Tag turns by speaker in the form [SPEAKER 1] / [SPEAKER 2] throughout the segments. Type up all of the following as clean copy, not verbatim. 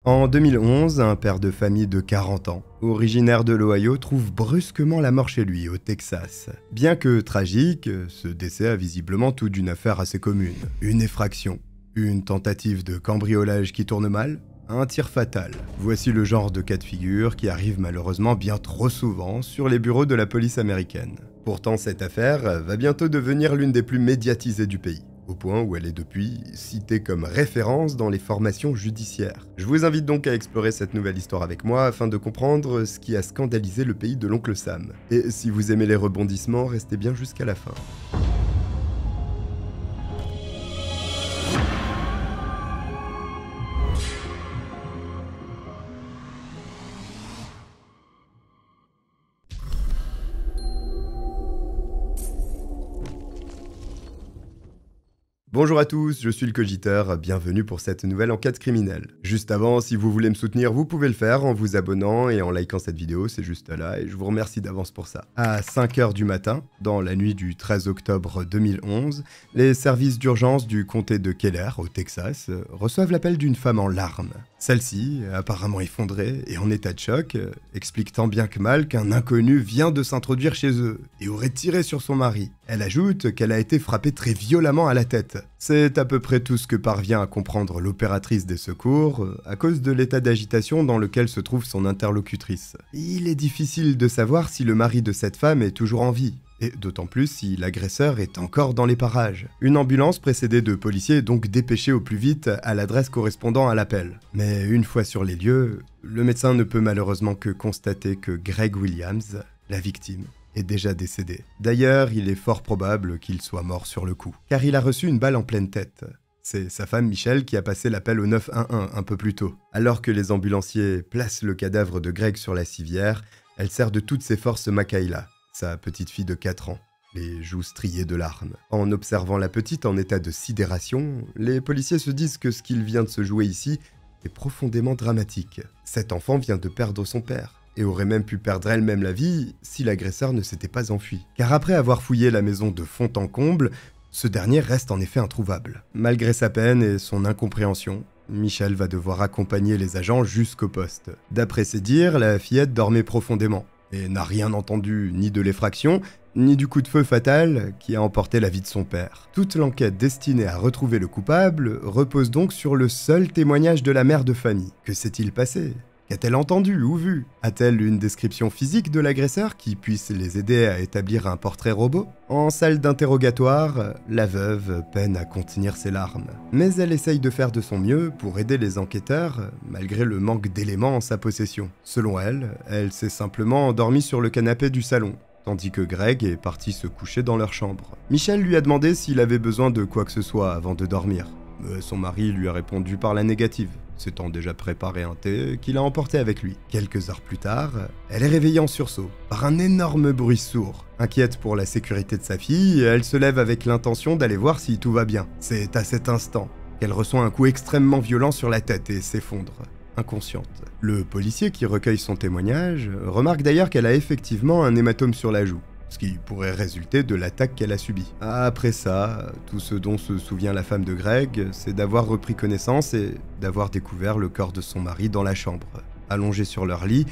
[SPEAKER 1] En 2011, un père de famille de 40 ans, originaire de l'Ohio, trouve brusquement la mort chez lui, au Texas. Bien que tragique, ce décès a visiblement tout d'une affaire assez commune. Une effraction, une tentative de cambriolage qui tourne mal, un tir fatal. Voici le genre de cas de figure qui arrive malheureusement bien trop souvent sur les bureaux de la police américaine. Pourtant, cette affaire va bientôt devenir l'une des plus médiatisées du pays, au point où elle est depuis citée comme référence dans les formations judiciaires. Je vous invite donc à explorer cette nouvelle histoire avec moi afin de comprendre ce qui a scandalisé le pays de l'oncle Sam. Et si vous aimez les rebondissements, restez bien jusqu'à la fin. Bonjour à tous, je suis le Cogiteur, bienvenue pour cette nouvelle enquête criminelle. Juste avant, si vous voulez me soutenir, vous pouvez le faire en vous abonnant et en likant cette vidéo, c'est juste là, et je vous remercie d'avance pour ça. À 5h du matin, dans la nuit du 13 octobre 2011, les services d'urgence du comté de Keller, au Texas, reçoivent l'appel d'une femme en larmes. Celle-ci, apparemment effondrée et en état de choc, explique tant bien que mal qu'un inconnu vient de s'introduire chez eux et aurait tiré sur son mari. Elle ajoute qu'elle a été frappée très violemment à la tête. C'est à peu près tout ce que parvient à comprendre l'opératrice des secours, à cause de l'état d'agitation dans lequel se trouve son interlocutrice. Il est difficile de savoir si le mari de cette femme est toujours en vie. Et d'autant plus si l'agresseur est encore dans les parages. Une ambulance précédée de policiers est donc dépêchée au plus vite à l'adresse correspondant à l'appel. Mais une fois sur les lieux, le médecin ne peut malheureusement que constater que Greg Williams, la victime, est déjà décédé. D'ailleurs, il est fort probable qu'il soit mort sur le coup, car il a reçu une balle en pleine tête. C'est sa femme Michelle qui a passé l'appel au 911 un peu plus tôt. Alors que les ambulanciers placent le cadavre de Greg sur la civière, elle serre de toutes ses forces Makayla, sa petite fille de 4 ans, les joues striées de larmes. En observant la petite en état de sidération, les policiers se disent que ce qu'il vient de se jouer ici est profondément dramatique. Cet enfant vient de perdre son père, et aurait même pu perdre elle-même la vie si l'agresseur ne s'était pas enfui. Car après avoir fouillé la maison de fond en comble, ce dernier reste en effet introuvable. Malgré sa peine et son incompréhension, Michel va devoir accompagner les agents jusqu'au poste. D'après ses dires, la fillette dormait profondément, et n'a rien entendu ni de l'effraction, ni du coup de feu fatal qui a emporté la vie de son père. Toute l'enquête destinée à retrouver le coupable repose donc sur le seul témoignage de la mère de famille. Que s'est-il passé ? Qu'a-t-elle entendu ou vu? A-t-elle une description physique de l'agresseur qui puisse les aider à établir un portrait robot? En salle d'interrogatoire, la veuve peine à contenir ses larmes. Mais elle essaye de faire de son mieux pour aider les enquêteurs, malgré le manque d'éléments en sa possession. Selon elle, elle s'est simplement endormie sur le canapé du salon, tandis que Greg est parti se coucher dans leur chambre. Michel lui a demandé s'il avait besoin de quoi que ce soit avant de dormir. Son mari lui a répondu par la négative, s'étant déjà préparé un thé qu'il a emporté avec lui. Quelques heures plus tard, elle est réveillée en sursaut par un énorme bruit sourd. Inquiète pour la sécurité de sa fille, elle se lève avec l'intention d'aller voir si tout va bien. C'est à cet instant qu'elle reçoit un coup extrêmement violent sur la tête et s'effondre, inconsciente. Le policier qui recueille son témoignage remarque d'ailleurs qu'elle a effectivement un hématome sur la joue, ce qui pourrait résulter de l'attaque qu'elle a subie. Après ça, tout ce dont se souvient la femme de Greg, c'est d'avoir repris connaissance et d'avoir découvert le corps de son mari dans la chambre, allongé sur leur lit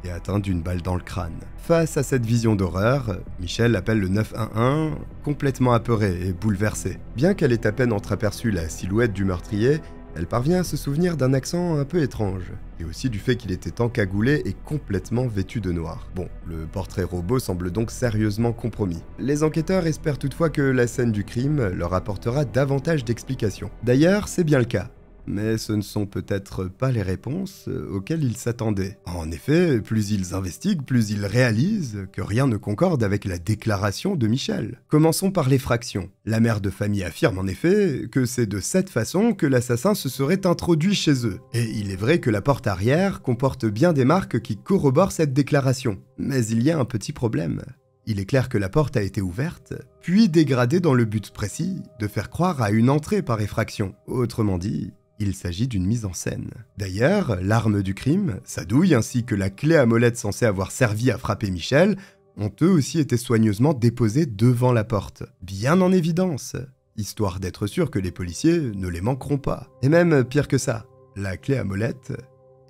[SPEAKER 1] et atteint d'une balle dans le crâne. Face à cette vision d'horreur, Michel appelle le 911, complètement apeurée et bouleversée. Bien qu'elle ait à peine entreaperçu la silhouette du meurtrier, elle parvient à se souvenir d'un accent un peu étrange, et aussi du fait qu'il était encagoulé et complètement vêtu de noir. Bon, le portrait robot semble donc sérieusement compromis. Les enquêteurs espèrent toutefois que la scène du crime leur apportera davantage d'explications. D'ailleurs, c'est bien le cas. Mais ce ne sont peut-être pas les réponses auxquelles ils s'attendaient. En effet, plus ils investiguent, plus ils réalisent que rien ne concorde avec la déclaration de Michel. Commençons par l'effraction. La mère de famille affirme en effet que c'est de cette façon que l'assassin se serait introduit chez eux. Et il est vrai que la porte arrière comporte bien des marques qui corroborent cette déclaration. Mais il y a un petit problème. Il est clair que la porte a été ouverte, puis dégradée dans le but précis de faire croire à une entrée par effraction. Autrement dit, il s'agit d'une mise en scène. D'ailleurs, l'arme du crime, sa douille ainsi que la clé à molette censée avoir servi à frapper Michel ont eux aussi été soigneusement déposés devant la porte, bien en évidence, histoire d'être sûr que les policiers ne les manqueront pas. Et même pire que ça, la clé à molette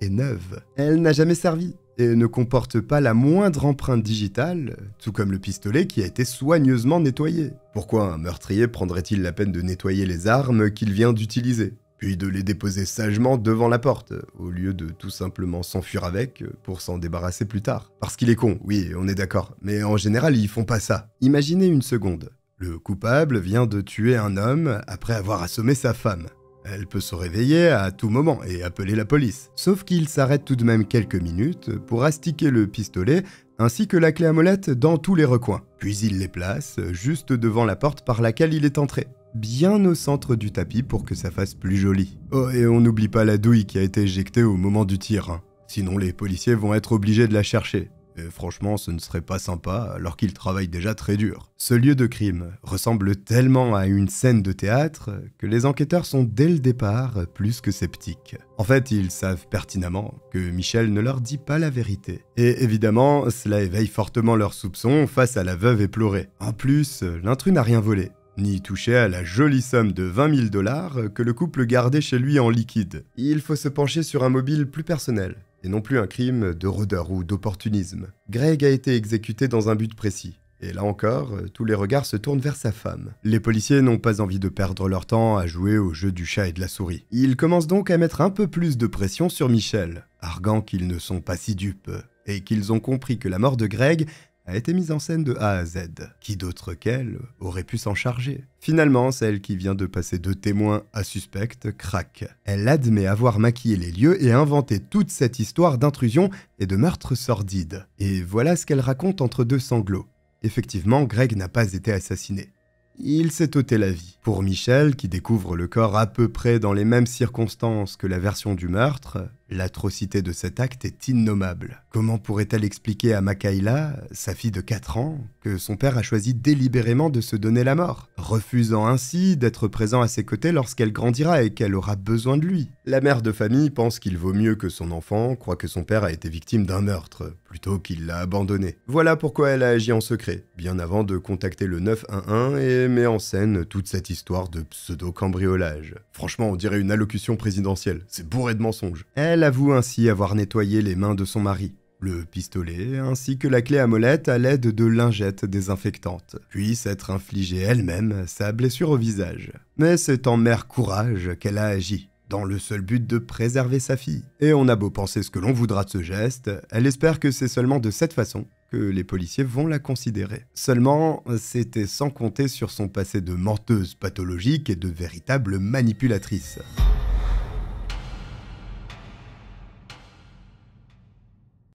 [SPEAKER 1] est neuve. Elle n'a jamais servi et ne comporte pas la moindre empreinte digitale, tout comme le pistolet qui a été soigneusement nettoyé. Pourquoi un meurtrier prendrait-il la peine de nettoyer les armes qu'il vient d'utiliser, puis de les déposer sagement devant la porte, au lieu de tout simplement s'enfuir avec pour s'en débarrasser plus tard? Parce qu'il est con, oui, on est d'accord, mais en général ils font pas ça. Imaginez une seconde. Le coupable vient de tuer un homme après avoir assommé sa femme. Elle peut se réveiller à tout moment et appeler la police. Sauf qu'il s'arrête tout de même quelques minutes pour astiquer le pistolet ainsi que la clé à molette dans tous les recoins. Puis il les place juste devant la porte par laquelle il est entré, bien au centre du tapis pour que ça fasse plus joli. Oh, et on n'oublie pas la douille qui a été éjectée au moment du tir, hein. Sinon les policiers vont être obligés de la chercher. Et franchement, ce ne serait pas sympa alors qu'ils travaillent déjà très dur. Ce lieu de crime ressemble tellement à une scène de théâtre que les enquêteurs sont dès le départ plus que sceptiques. En fait, ils savent pertinemment que Michel ne leur dit pas la vérité. Et évidemment, cela éveille fortement leurs soupçons face à la veuve éplorée. En plus, l'intrus n'a rien volé, ni touché à la jolie somme de 20 000 $ que le couple gardait chez lui en liquide. Il faut se pencher sur un mobile plus personnel, et non plus un crime de rôdeur ou d'opportunisme. Greg a été exécuté dans un but précis. Et là encore, tous les regards se tournent vers sa femme. Les policiers n'ont pas envie de perdre leur temps à jouer au jeu du chat et de la souris. Ils commencent donc à mettre un peu plus de pression sur Michel, arguant qu'ils ne sont pas si dupes, et qu'ils ont compris que la mort de Greg a été mise en scène de A à Z. Qui d'autre qu'elle aurait pu s'en charger? Finalement, celle qui vient de passer de témoin à suspecte craque. Elle admet avoir maquillé les lieux et inventé toute cette histoire d'intrusion et de meurtre sordide. Et voilà ce qu'elle raconte entre deux sanglots. Effectivement, Greg n'a pas été assassiné. Il s'est ôté la vie. Pour Michel, qui découvre le corps à peu près dans les mêmes circonstances que la version du meurtre, l'atrocité de cet acte est innommable. Comment pourrait-elle expliquer à Makayla, sa fille de 4 ans, que son père a choisi délibérément de se donner la mort, refusant ainsi d'être présent à ses côtés lorsqu'elle grandira et qu'elle aura besoin de lui? La mère de famille pense qu'il vaut mieux que son enfant croie que son père a été victime d'un meurtre, plutôt qu'il l'a abandonné. Voilà pourquoi elle a agi en secret, bien avant de contacter le 911 et met en scène toute cette histoire de pseudo-cambriolage. Franchement, on dirait une allocution présidentielle, c'est bourré de mensonges. Elle avoue ainsi avoir nettoyé les mains de son mari, le pistolet ainsi que la clé à molette à l'aide de lingettes désinfectantes, puis s'être infligée elle-même sa blessure au visage. Mais c'est en mère courage qu'elle a agi, dans le seul but de préserver sa fille. Et on a beau penser ce que l'on voudra de ce geste, elle espère que c'est seulement de cette façon que les policiers vont la considérer. Seulement, c'était sans compter sur son passé de menteuse pathologique et de véritable manipulatrice.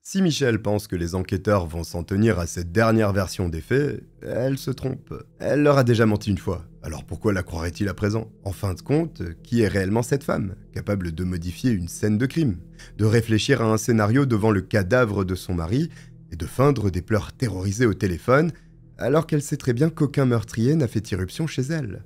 [SPEAKER 1] Si Michel pense que les enquêteurs vont s'en tenir à cette dernière version des faits, elle se trompe. Elle leur a déjà menti une fois, alors pourquoi la croirait-il à présent? En fin de compte, qui est réellement cette femme, capable de modifier une scène de crime, de réfléchir à un scénario devant le cadavre de son mari et de feindre des pleurs terrorisés au téléphone, alors qu'elle sait très bien qu'aucun meurtrier n'a fait irruption chez elle?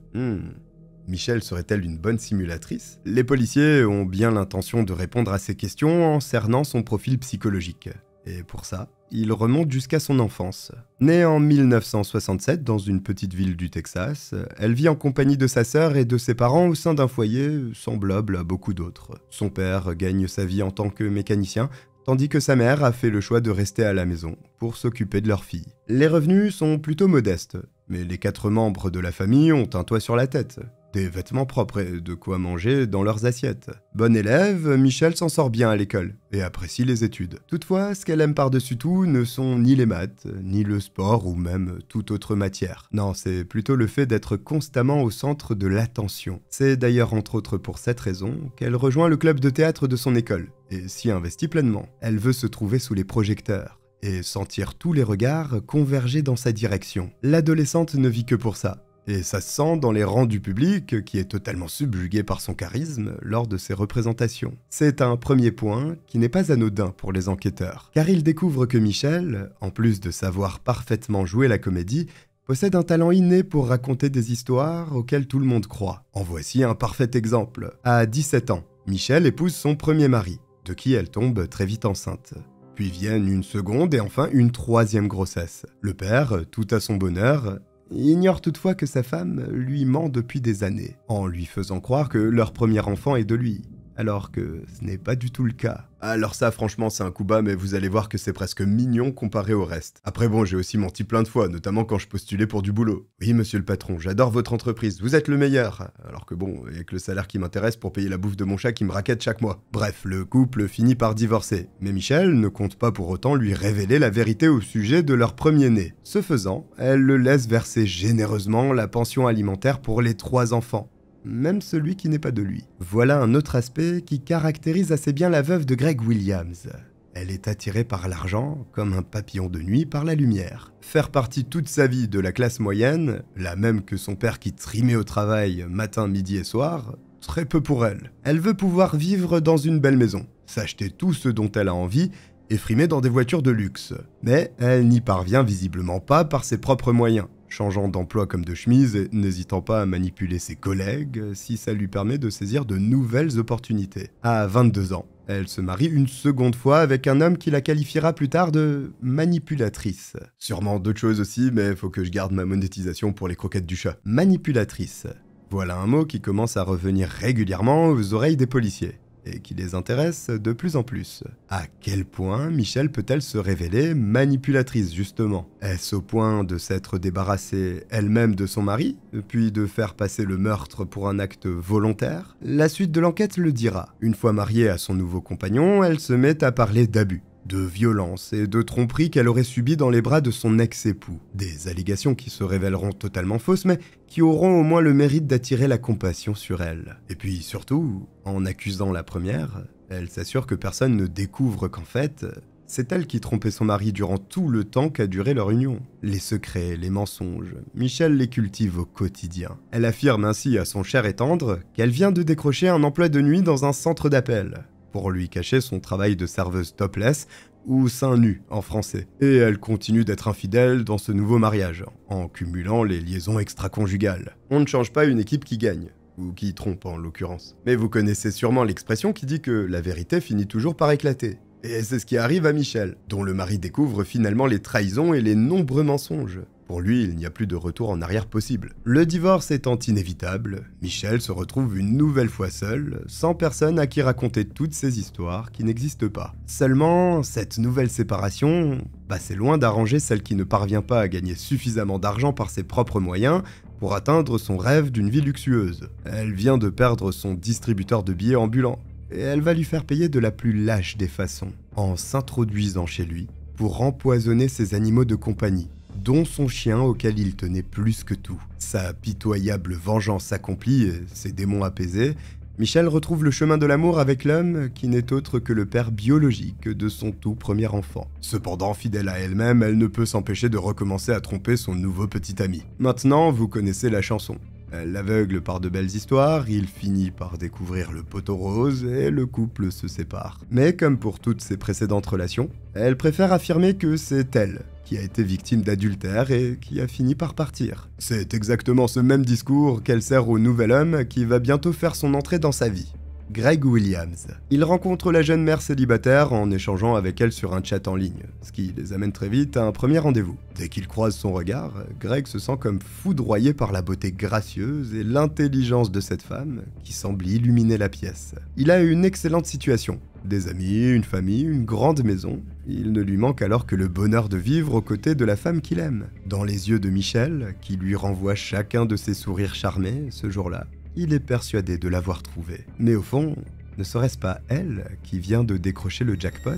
[SPEAKER 1] Michel serait-elle une bonne simulatrice? Les policiers ont bien l'intention de répondre à ces questions en cernant son profil psychologique. Et pour ça, ils remontent jusqu'à son enfance. Née en 1967 dans une petite ville du Texas, elle vit en compagnie de sa sœur et de ses parents au sein d'un foyer semblable à beaucoup d'autres. Son père gagne sa vie en tant que mécanicien, tandis que sa mère a fait le choix de rester à la maison pour s'occuper de leur fille. Les revenus sont plutôt modestes, mais les 4 membres de la famille ont un toit sur la tête, des vêtements propres et de quoi manger dans leurs assiettes. Bonne élève, Michel s'en sort bien à l'école et apprécie les études. Toutefois, ce qu'elle aime par-dessus tout ne sont ni les maths, ni le sport ou même toute autre matière. Non, c'est plutôt le fait d'être constamment au centre de l'attention. C'est d'ailleurs entre autres pour cette raison qu'elle rejoint le club de théâtre de son école et s'y investit pleinement. Elle veut se trouver sous les projecteurs et sentir tous les regards converger dans sa direction. L'adolescente ne vit que pour ça. Et ça se sent dans les rangs du public qui est totalement subjugué par son charisme lors de ses représentations. C'est un premier point qui n'est pas anodin pour les enquêteurs, car ils découvrent que Michel, en plus de savoir parfaitement jouer la comédie, possède un talent inné pour raconter des histoires auxquelles tout le monde croit. En voici un parfait exemple. À 17 ans, Michel épouse son premier mari, de qui elle tombe très vite enceinte. Puis viennent une seconde et enfin une troisième grossesse. Le père, tout à son bonheur, ignore toutefois que sa femme lui ment depuis des années, en lui faisant croire que leur premier enfant est de lui. alors que ce n'est pas du tout le cas. Alors ça, franchement, c'est un coup bas, mais vous allez voir que c'est presque mignon comparé au reste. Après bon, j'ai aussi menti plein de fois, notamment quand je postulais pour du boulot. Oui, monsieur le patron, j'adore votre entreprise, vous êtes le meilleur. Alors que bon, il y a que le salaire qui m'intéresse pour payer la bouffe de mon chat qui me raquette chaque mois. Bref, le couple finit par divorcer. Mais Michel ne compte pas pour autant lui révéler la vérité au sujet de leur premier-né. Ce faisant, elle le laisse verser généreusement la pension alimentaire pour les 3 enfants. Même celui qui n'est pas de lui. Voilà un autre aspect qui caractérise assez bien la veuve de Greg Williams. Elle est attirée par l'argent comme un papillon de nuit par la lumière. Faire partie toute sa vie de la classe moyenne, la même que son père qui trimait au travail matin, midi et soir, très peu pour elle. Elle veut pouvoir vivre dans une belle maison, s'acheter tout ce dont elle a envie et frimer dans des voitures de luxe. Mais elle n'y parvient visiblement pas par ses propres moyens. Changeant d'emploi comme de chemise et n'hésitant pas à manipuler ses collègues si ça lui permet de saisir de nouvelles opportunités. À 22 ans, elle se marie une seconde fois avec un homme qui la qualifiera plus tard de manipulatrice. Sûrement d'autres choses aussi, mais faut que je garde ma monétisation pour les croquettes du chat. Manipulatrice. Voilà un mot qui commence à revenir régulièrement aux oreilles des policiers. Et qui les intéresse de plus en plus. À quel point Michel peut-elle se révéler manipulatrice justement? Est-ce au point de s'être débarrassée elle-même de son mari, puis de faire passer le meurtre pour un acte volontaire? La suite de l'enquête le dira. Une fois mariée à son nouveau compagnon, elle se met à parler d'abus, de violence et de tromperie qu'elle aurait subi dans les bras de son ex-époux. Des allégations qui se révéleront totalement fausses, mais qui auront au moins le mérite d'attirer la compassion sur elle. Et puis surtout, en accusant la première, elle s'assure que personne ne découvre qu'en fait, c'est elle qui trompait son mari durant tout le temps qu'a duré leur union. Les secrets, les mensonges, Michel les cultive au quotidien. Elle affirme ainsi à son cher et tendre qu'elle vient de décrocher un emploi de nuit dans un centre d'appel, pour lui cacher son travail de serveuse topless, ou seins nus en français. Et elle continue d'être infidèle dans ce nouveau mariage, en cumulant les liaisons extra-conjugales. On ne change pas une équipe qui gagne, ou qui trompe en l'occurrence. Mais vous connaissez sûrement l'expression qui dit que la vérité finit toujours par éclater. Et c'est ce qui arrive à Michel, dont le mari découvre finalement les trahisons et les nombreux mensonges. Pour lui, il n'y a plus de retour en arrière possible. Le divorce étant inévitable, Michel se retrouve une nouvelle fois seul, sans personne à qui raconter toutes ces histoires qui n'existent pas. Seulement, cette nouvelle séparation, c'est loin d'arranger celle qui ne parvient pas à gagner suffisamment d'argent par ses propres moyens pour atteindre son rêve d'une vie luxueuse. Elle vient de perdre son distributeur de billets ambulant, et elle va lui faire payer de la plus lâche des façons, en s'introduisant chez lui pour empoisonner ses animaux de compagnie, dont son chien auquel il tenait plus que tout. Sa pitoyable vengeance accomplie et ses démons apaisés, Michel retrouve le chemin de l'amour avec l'homme qui n'est autre que le père biologique de son tout premier enfant. Cependant, fidèle à elle-même, elle ne peut s'empêcher de recommencer à tromper son nouveau petit ami. Maintenant, vous connaissez la chanson. Elle l'aveugle par de belles histoires, il finit par découvrir le poteau rose et le couple se sépare. Mais comme pour toutes ses précédentes relations, elle préfère affirmer que c'est elle qui a été victime d'adultère et qui a fini par partir. C'est exactement ce même discours qu'elle sert au nouvel homme qui va bientôt faire son entrée dans sa vie. Greg Williams. Il rencontre la jeune mère célibataire en échangeant avec elle sur un chat en ligne, ce qui les amène très vite à un premier rendez-vous. Dès qu'il croise son regard, Greg se sent comme foudroyé par la beauté gracieuse et l'intelligence de cette femme qui semble illuminer la pièce. Il a une excellente situation. Des amis, une famille, une grande maison. Il ne lui manque alors que le bonheur de vivre aux côtés de la femme qu'il aime. Dans les yeux de Michel, qui lui renvoie chacun de ses sourires charmés ce jour-là, il est persuadé de l'avoir trouvée. Mais au fond, ne serait-ce pas elle qui vient de décrocher le jackpot ?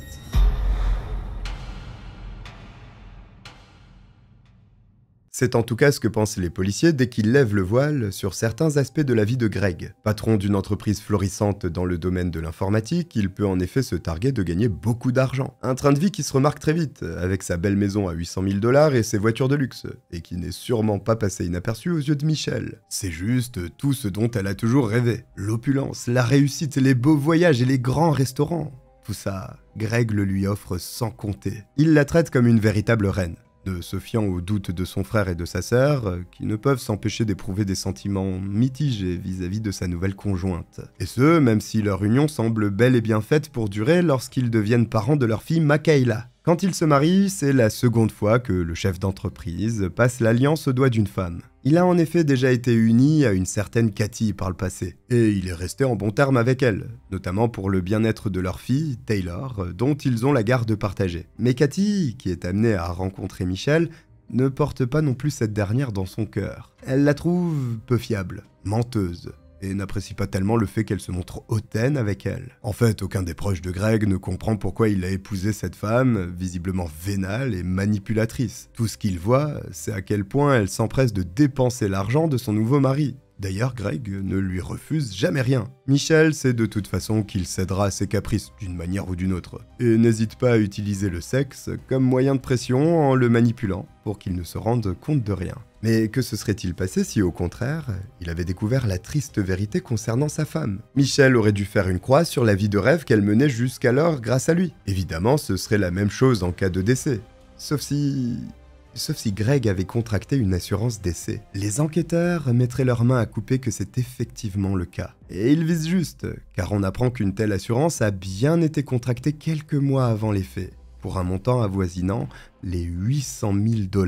[SPEAKER 1] C'est en tout cas ce que pensent les policiers dès qu'ils lèvent le voile sur certains aspects de la vie de Greg. Patron d'une entreprise florissante dans le domaine de l'informatique, il peut en effet se targuer de gagner beaucoup d'argent. Un train de vie qui se remarque très vite, avec sa belle maison à 800 000 $ et ses voitures de luxe, et qui n'est sûrement pas passé inaperçu aux yeux de Michel. C'est juste tout ce dont elle a toujours rêvé. L'opulence, la réussite, les beaux voyages et les grands restaurants. Tout ça, Greg le lui offre sans compter. Il la traite comme une véritable reine, de se fiant aux doutes de son frère et de sa sœur, qui ne peuvent s'empêcher d'éprouver des sentiments mitigés vis-à-vis de sa nouvelle conjointe. Et ce, même si leur union semble bel et bien faite pour durer lorsqu'ils deviennent parents de leur fille Makayla. Quand il se marie, c'est la seconde fois que le chef d'entreprise passe l'alliance au doigt d'une femme. Il a en effet déjà été uni à une certaine Cathy par le passé, et il est resté en bons termes avec elle, notamment pour le bien-être de leur fille, Taylor, dont ils ont la garde partagée. Mais Cathy, qui est amenée à rencontrer Michel, ne porte pas non plus cette dernière dans son cœur. Elle la trouve peu fiable, menteuse, et n'apprécie pas tellement le fait qu'elle se montre hautaine avec elle. En fait, aucun des proches de Greg ne comprend pourquoi il a épousé cette femme, visiblement vénale et manipulatrice. Tout ce qu'il voit, c'est à quel point elle s'empresse de dépenser l'argent de son nouveau mari. D'ailleurs, Greg ne lui refuse jamais rien. Michel sait de toute façon qu'il cédera à ses caprices d'une manière ou d'une autre, et n'hésite pas à utiliser le sexe comme moyen de pression en le manipulant pour qu'il ne se rende compte de rien. Mais que se serait-il passé si, au contraire, il avait découvert la triste vérité concernant sa femme? Michel aurait dû faire une croix sur la vie de rêve qu'elle menait jusqu'alors grâce à lui. Évidemment, ce serait la même chose en cas de décès. Sauf si Greg avait contracté une assurance décès. Les enquêteurs mettraient leurs mains à couper que c'est effectivement le cas. Et ils visent juste, car on apprend qu'une telle assurance a bien été contractée quelques mois avant les faits, pour un montant avoisinant les 800 000 $.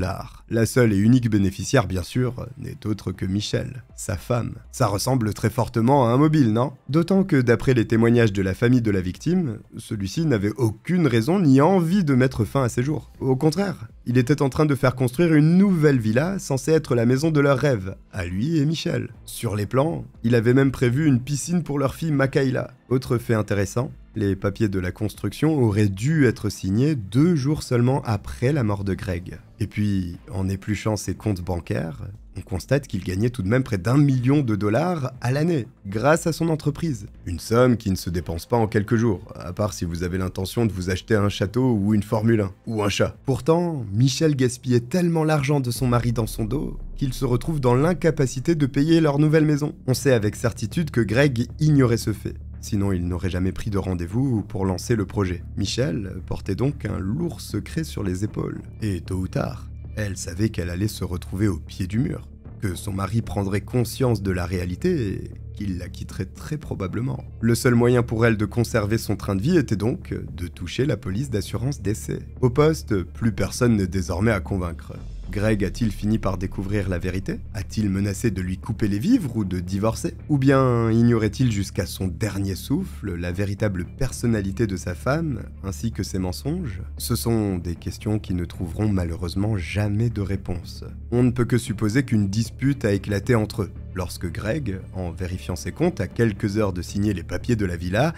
[SPEAKER 1] La seule et unique bénéficiaire, bien sûr, n'est autre que Michel, sa femme. Ça ressemble très fortement à un mobile, non? D'autant que d'après les témoignages de la famille de la victime, celui-ci n'avait aucune raison ni envie de mettre fin à ses jours. Au contraire, il était en train de faire construire une nouvelle villa censée être la maison de leur rêve, à lui et Michel. Sur les plans, il avait même prévu une piscine pour leur fille Makayla. Autre fait intéressant, les papiers de la construction auraient dû être signés 2 jours seulement après la mort de Greg. Et puis, en épluchant ses comptes bancaires, on constate qu'il gagnait tout de même près d'1 million de dollars à l'année, grâce à son entreprise. Une somme qui ne se dépense pas en quelques jours, à part si vous avez l'intention de vous acheter un château ou une Formule 1, ou un chat. Pourtant, Michel gaspillait tellement l'argent de son mari dans son dos qu'il se retrouve dans l'incapacité de payer leur nouvelle maison. On sait avec certitude que Greg ignorait ce fait. Sinon, il n'aurait jamais pris de rendez-vous pour lancer le projet. Michel portait donc un lourd secret sur les épaules. Et tôt ou tard, elle savait qu'elle allait se retrouver au pied du mur, que son mari prendrait conscience de la réalité et qu'il la quitterait très probablement. Le seul moyen pour elle de conserver son train de vie était donc de toucher la police d'assurance décès. Au poste, plus personne n'est désormais à convaincre. Greg a-t-il fini par découvrir la vérité? A-t-il menacé de lui couper les vivres ou de divorcer? Ou bien ignorait-il jusqu'à son dernier souffle la véritable personnalité de sa femme, ainsi que ses mensonges? Ce sont des questions qui ne trouveront malheureusement jamais de réponse. On ne peut que supposer qu'une dispute a éclaté entre eux, lorsque Greg, en vérifiant ses comptes à quelques heures de signer les papiers de la villa,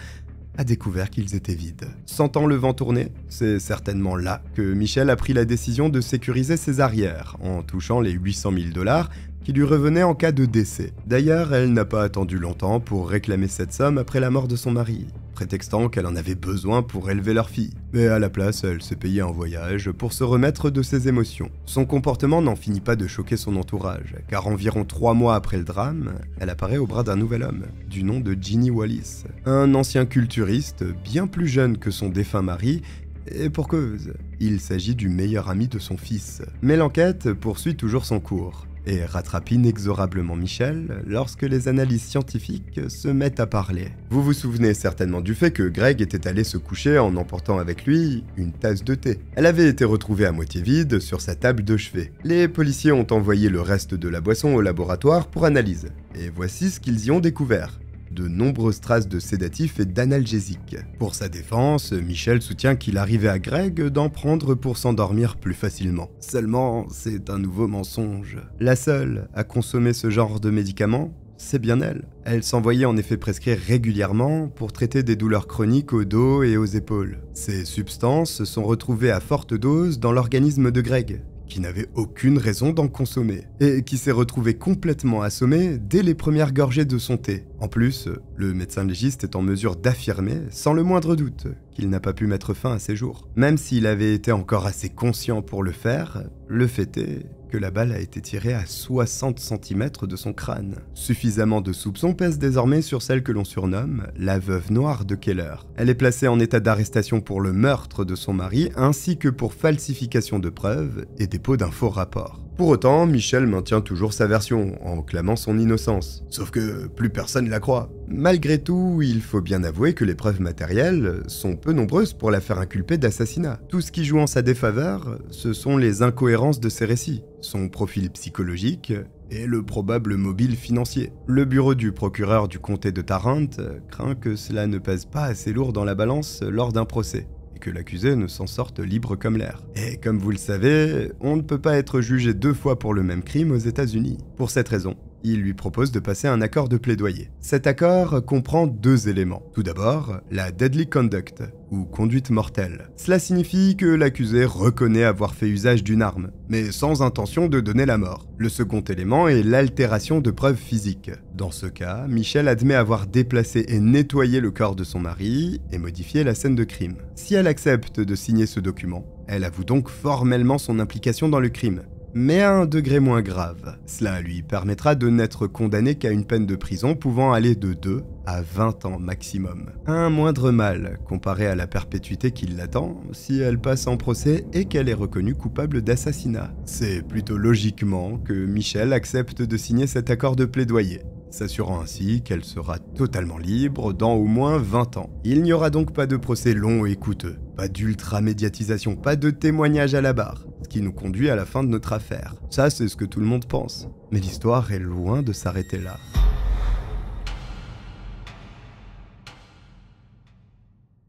[SPEAKER 1] a découvert qu'ils étaient vides. Sentant le vent tourner, c'est certainement là que Michel a pris la décision de sécuriser ses arrières, en touchant les 800 000 $ qui lui revenaient en cas de décès. D'ailleurs, elle n'a pas attendu longtemps pour réclamer cette somme après la mort de son mari, prétextant qu'elle en avait besoin pour élever leur fille. Mais à la place, elle s'est payé un voyage pour se remettre de ses émotions. Son comportement n'en finit pas de choquer son entourage, car environ 3 mois après le drame, elle apparaît au bras d'un nouvel homme, du nom de Ginny Wallis, un ancien culturiste bien plus jeune que son défunt mari, et pour cause, il s'agit du meilleur ami de son fils. Mais l'enquête poursuit toujours son cours et rattrape inexorablement Michel lorsque les analyses scientifiques se mettent à parler. Vous vous souvenez certainement du fait que Greg était allé se coucher en emportant avec lui une tasse de thé. Elle avait été retrouvée à moitié vide sur sa table de chevet. Les policiers ont envoyé le reste de la boisson au laboratoire pour analyse. Et voici ce qu'ils y ont découvert: de nombreuses traces de sédatifs et d'analgésiques. Pour sa défense, Michel soutient qu'il arrivait à Greg d'en prendre pour s'endormir plus facilement. Seulement, c'est un nouveau mensonge. La seule à consommer ce genre de médicaments, c'est bien elle. Elle s'envoyait en effet prescrire régulièrement pour traiter des douleurs chroniques au dos et aux épaules. Ces substances sont retrouvées à forte dose dans l'organisme de Greg, qui n'avait aucune raison d'en consommer, et qui s'est retrouvé complètement assommé dès les premières gorgées de son thé. En plus, le médecin légiste est en mesure d'affirmer, sans le moindre doute, qu'il n'a pas pu mettre fin à ses jours. Même s'il avait été encore assez conscient pour le faire, le fait est que la balle a été tirée à 60 cm de son crâne. Suffisamment de soupçons pèsent désormais sur celle que l'on surnomme la veuve noire de Keller. Elle est placée en état d'arrestation pour le meurtre de son mari, ainsi que pour falsification de preuves et dépôt d'un faux rapport. Pour autant, Michel maintient toujours sa version, en clamant son innocence. Sauf que plus personne la croit. Malgré tout, il faut bien avouer que les preuves matérielles sont peu nombreuses pour la faire inculper d'assassinat. Tout ce qui joue en sa défaveur, ce sont les incohérences de ses récits, son profil psychologique et le probable mobile financier. Le bureau du procureur du comté de Tarrant craint que cela ne pèse pas assez lourd dans la balance lors d'un procès, et que l'accusé ne s'en sorte libre comme l'air. Et comme vous le savez, on ne peut pas être jugé 2 fois pour le même crime aux États-Unis. Pour cette raison, il lui propose de passer un accord de plaidoyer. Cet accord comprend 2 éléments. Tout d'abord, la deadly conduct, ou conduite mortelle. Cela signifie que l'accusé reconnaît avoir fait usage d'une arme, mais sans intention de donner la mort. Le second élément est l'altération de preuves physiques. Dans ce cas, Michel admet avoir déplacé et nettoyé le corps de son mari et modifié la scène de crime. Si elle accepte de signer ce document, elle avoue donc formellement son implication dans le crime, mais à un degré moins grave. Cela lui permettra de n'être condamné qu'à une peine de prison pouvant aller de 2 à 20 ans maximum. Un moindre mal comparé à la perpétuité qui l'attend si elle passe en procès et qu'elle est reconnue coupable d'assassinat. C'est plutôt logiquement que Michel accepte de signer cet accord de plaidoyer, s'assurant ainsi qu'elle sera totalement libre dans au moins 20 ans. Il n'y aura donc pas de procès long et coûteux, pas d'ultra-médiatisation, pas de témoignages à la barre, ce qui nous conduit à la fin de notre affaire. Ça, c'est ce que tout le monde pense. Mais l'histoire est loin de s'arrêter là.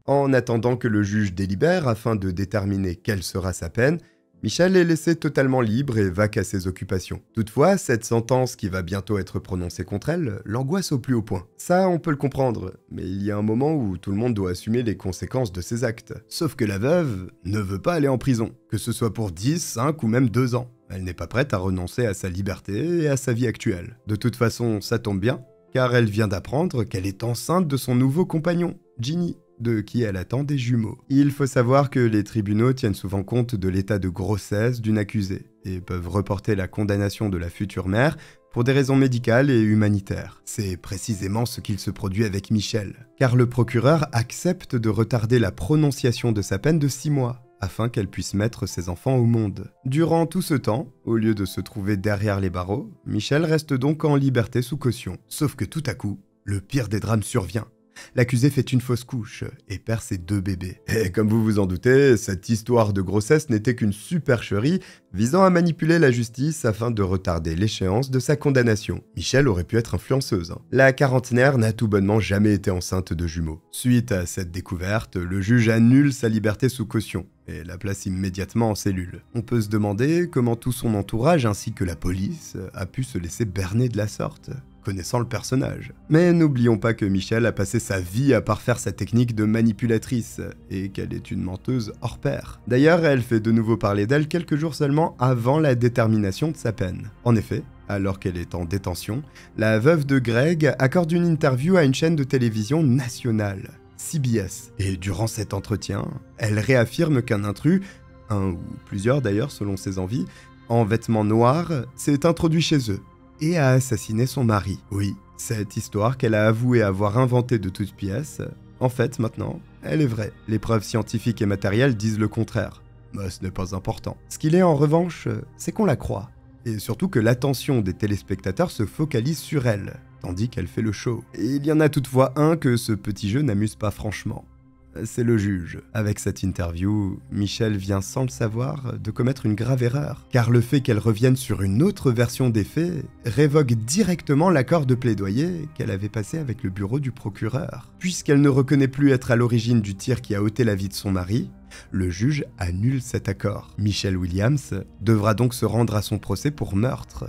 [SPEAKER 1] En attendant que le juge délibère afin de déterminer quelle sera sa peine, Michel est laissé totalement libre et vaque à ses occupations. Toutefois, cette sentence qui va bientôt être prononcée contre elle l'angoisse au plus haut point. Ça, on peut le comprendre, mais il y a un moment où tout le monde doit assumer les conséquences de ses actes. Sauf que la veuve ne veut pas aller en prison, que ce soit pour 10, 5 ou même 2 ans. Elle n'est pas prête à renoncer à sa liberté et à sa vie actuelle. De toute façon, ça tombe bien, car elle vient d'apprendre qu'elle est enceinte de son nouveau compagnon, Ginny, de qui elle attend des jumeaux. Il faut savoir que les tribunaux tiennent souvent compte de l'état de grossesse d'une accusée et peuvent reporter la condamnation de la future mère pour des raisons médicales et humanitaires. C'est précisément ce qu'il se produit avec Michel, car le procureur accepte de retarder la prononciation de sa peine de 6 mois, afin qu'elle puisse mettre ses enfants au monde. Durant tout ce temps, au lieu de se trouver derrière les barreaux, Michel reste donc en liberté sous caution. Sauf que tout à coup, le pire des drames survient. L'accusé fait une fausse couche et perd ses 2 bébés. Et comme vous vous en doutez, cette histoire de grossesse n'était qu'une supercherie visant à manipuler la justice afin de retarder l'échéance de sa condamnation. Michel aurait pu être influenceuse. La quarantenaire n'a tout bonnement jamais été enceinte de jumeaux. Suite à cette découverte, le juge annule sa liberté sous caution et la place immédiatement en cellule. On peut se demander comment tout son entourage ainsi que la police a pu se laisser berner de la sorte, connaissant le personnage. Mais n'oublions pas que Michel a passé sa vie à parfaire sa technique de manipulatrice, et qu'elle est une menteuse hors pair. D'ailleurs, elle fait de nouveau parler d'elle quelques jours seulement avant la détermination de sa peine. En effet, alors qu'elle est en détention, la veuve de Greg accorde une interview à une chaîne de télévision nationale, CBS. Et durant cet entretien, elle réaffirme qu'un intrus, un ou plusieurs d'ailleurs selon ses envies, en vêtements noirs, s'est introduit chez eux et a assassiné son mari. Oui, cette histoire qu'elle a avoué avoir inventée de toutes pièces, en fait maintenant, elle est vraie. Les preuves scientifiques et matérielles disent le contraire. Mais ce n'est pas important. Ce qu'il est en revanche, c'est qu'on la croit. Et surtout que l'attention des téléspectateurs se focalise sur elle, tandis qu'elle fait le show. Et il y en a toutefois un que ce petit jeu n'amuse pas franchement. C'est le juge. Avec cette interview, Michel vient sans le savoir de commettre une grave erreur, car le fait qu'elle revienne sur une autre version des faits révoque directement l'accord de plaidoyer qu'elle avait passé avec le bureau du procureur. Puisqu'elle ne reconnaît plus être à l'origine du tir qui a ôté la vie de son mari, le juge annule cet accord. Michelle Williams devra donc se rendre à son procès pour meurtre.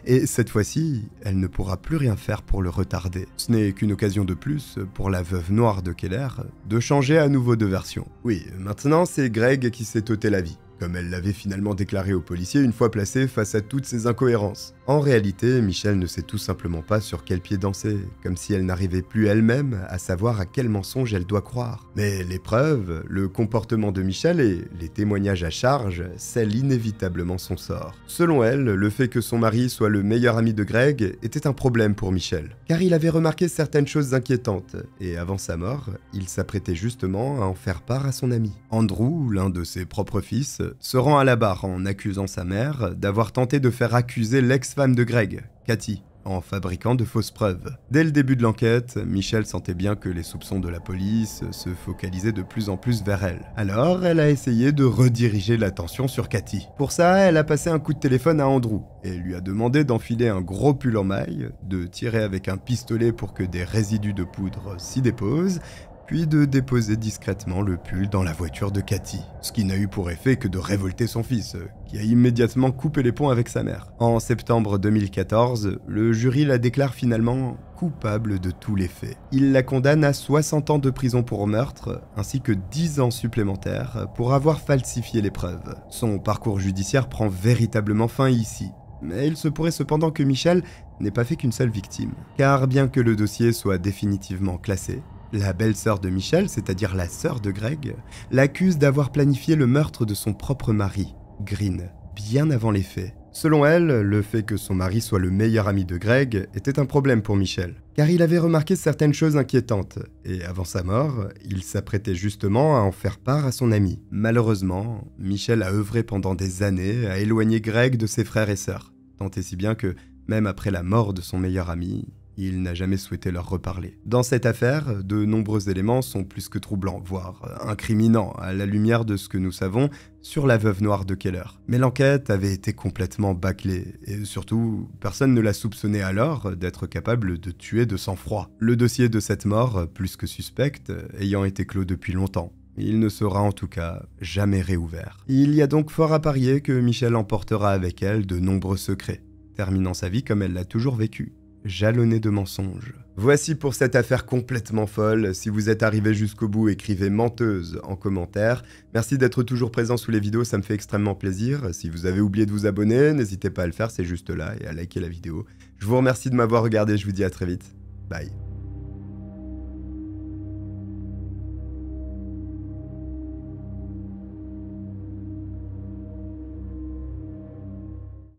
[SPEAKER 1] Et cette fois-ci, elle ne pourra plus rien faire pour le retarder. Ce n'est qu'une occasion de plus pour la veuve noire de Keller de changer à nouveau de version. Oui, maintenant c'est Greg qui s'est ôté la vie, comme elle l'avait finalement déclaré aux policiers une fois placée face à toutes ces incohérences. En réalité, Michelle ne sait tout simplement pas sur quel pied danser, comme si elle n'arrivait plus elle-même à savoir à quel mensonge elle doit croire. Mais les preuves, le comportement de Michelle et les témoignages à charge scellent inévitablement son sort. Selon elle, le fait que son mari soit le meilleur ami de Greg était un problème pour Michel, car il avait remarqué certaines choses inquiétantes, et avant sa mort, il s'apprêtait justement à en faire part à son ami. Andrew, l'un de ses propres fils, se rend à la barre en accusant sa mère d'avoir tenté de faire accuser l'ex-femme de Greg, Cathy, en fabriquant de fausses preuves. Dès le début de l'enquête, Michelle sentait bien que les soupçons de la police se focalisaient de plus en plus vers elle. Alors, elle a essayé de rediriger l'attention sur Cathy. Pour ça, elle a passé un coup de téléphone à Andrew et lui a demandé d'enfiler un gros pull en maille, de tirer avec un pistolet pour que des résidus de poudre s'y déposent, puis de déposer discrètement le pull dans la voiture de Cathy, ce qui n'a eu pour effet que de révolter son fils, qui a immédiatement coupé les ponts avec sa mère. En septembre 2014, le jury la déclare finalement coupable de tous les faits. Il la condamne à 60 ans de prison pour meurtre, ainsi que 10 ans supplémentaires pour avoir falsifié les preuves. Son parcours judiciaire prend véritablement fin ici. Mais il se pourrait cependant que Michelle n'ait pas fait qu'une seule victime. Car bien que le dossier soit définitivement classé, la belle-sœur de Michelle, c'est-à-dire la sœur de Greg, l'accuse d'avoir planifié le meurtre de son propre mari, Green, bien avant les faits. Selon elle, le fait que son mari soit le meilleur ami de Greg était un problème pour Michelle, car il avait remarqué certaines choses inquiétantes, et avant sa mort, il s'apprêtait justement à en faire part à son ami. Malheureusement, Michelle a œuvré pendant des années à éloigner Greg de ses frères et sœurs, tant et si bien que, même après la mort de son meilleur ami, il n'a jamais souhaité leur reparler. Dans cette affaire, de nombreux éléments sont plus que troublants, voire incriminants, à la lumière de ce que nous savons sur la veuve noire de Keller. Mais l'enquête avait été complètement bâclée, et surtout, personne ne l'a soupçonné alors d'être capable de tuer de sang-froid. Le dossier de cette mort, plus que suspecte, ayant été clos depuis longtemps. Il ne sera en tout cas jamais réouvert. Il y a donc fort à parier que Michelle emportera avec elle de nombreux secrets, terminant sa vie comme elle l'a toujours vécu, jalonné de mensonges. Voici pour cette affaire complètement folle. Si vous êtes arrivé jusqu'au bout, écrivez menteuse en commentaire. Merci d'être toujours présent sous les vidéos, ça me fait extrêmement plaisir. Si vous avez oublié de vous abonner, n'hésitez pas à le faire, c'est juste là, et à liker la vidéo. Je vous remercie de m'avoir regardé, je vous dis à très vite. Bye.